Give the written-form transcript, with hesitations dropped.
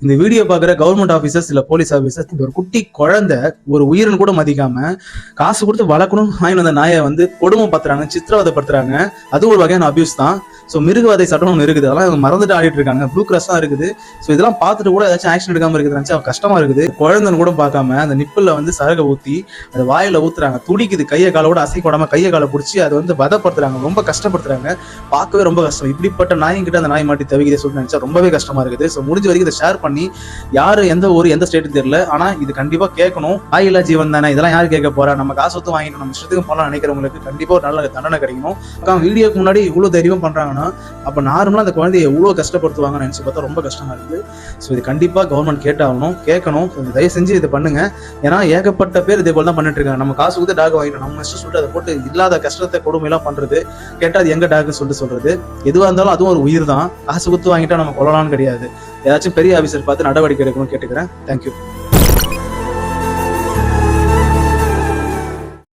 இந்த வீடியோ பாக்குற government officers இல்ல போலீஸ் ஆபீசர்ஸ் ஒரு குட்டி குழந்தை ஒரு உயிரின் கூட மதிக்காம காசு கொடுத்து வளர்க்கணும் வாங்கி வந்த நாயை கொடுமைப்படுத்துறாங்க, சித்திரவதைப்படுத்துறாங்க. அது ஒரு வகையான அபியூஸ் தான். ஸோ மிருகவதை சட்டம் ஒன்று இருக்குது, அதெல்லாம் மறந்துட்டு ஆடிட்டு இருக்காங்க. ப்ளூ கிராஸ் தான் இருக்குது. ஸோ இதெல்லாம் பார்த்துட்டு கூட ஏதாச்சும் ஆக்ஷன் எடுக்காம இருக்குது, அவன் கஷ்டமா இருக்குது. குழந்தைன்னு கூட பார்க்காம அந்த நிப்பில் சரகை ஊற்றி அது வாயில ஊத்துறாங்க, துடிக்குது, கையை காலோட அசைக்கூடாம கையை காலை பிடிச்சி அது வதப்படுத்துறாங்க, ரொம்ப கஷ்டப்படுத்துறாங்க. பார்க்கவே ரொம்ப கஷ்டம். இப்படிப்பட்ட நாய்கிட்ட அந்த நாய் மாட்டி தவிக்கிதே சொல்லி நினைச்சா ரொம்பவே கஷ்டமா இருக்குது. ஸோ முடிஞ்ச வரைக்கும் இதை ஷேர் பண்ணி யாரு எந்த ஊர் எந்த ஸ்டேட் தெரியல, ஆனா இது கண்டிப்பா கேட்கணும். ஆயிலா ஜீவன் தானே, இதெல்லாம் யாரு கேட்க போறா? நம்ம காசு ஒத்து வாங்கிட்டு நம்ம இஷ்டத்துக்கு போலாம் நினைக்கிறவங்களுக்கு கண்டிப்பா ஒரு நல்ல தண்டனை கிடைக்கணும். வீடியோக்கு முன்னாடி இவ்வளவு தைரியமா பண்றாங்கன்னா அப்ப நார்மலா அந்த குழந்தைய எவ்வளவு கஷ்டப்படுத்துவாங்கன்னு நினைச்சு பார்த்தா ரொம்ப கஷ்டமா இருக்குது. ஸோ இது கண்டிப்பா கவர்மெண்ட் கேட்கணும். தயவு செஞ்சு இதை பண்ணுங்க. ஏன்னா ஏகப்பட்ட பேர் இதே போல தான் பண்ணிட்டு இருக்காங்க. நம்ம காசு கொடுத்து டாக் வாங்கிட்டோம், நம்ம இஷ்டம் சொல்லிட்டு அதை போட்டு இல்லாத கஷ்டத்தை கொடுமையெல்லாம் பண்றது, கேட்டா அது எங்க டாக்னு சொல்றது. எதுவா இருந்தாலும் அதுவும் ஒரு உயிர் தான். காசு கொடுத்து வாங்கிட்டா நம்ம கொள்ளலாம்னு கிடையாது. ஏதாச்சும் பெரிய ஆபீசர் பார்த்து நடவடிக்கை எடுக்கணும்னு கேட்டுக்கிறேன். தேங்க்யூ.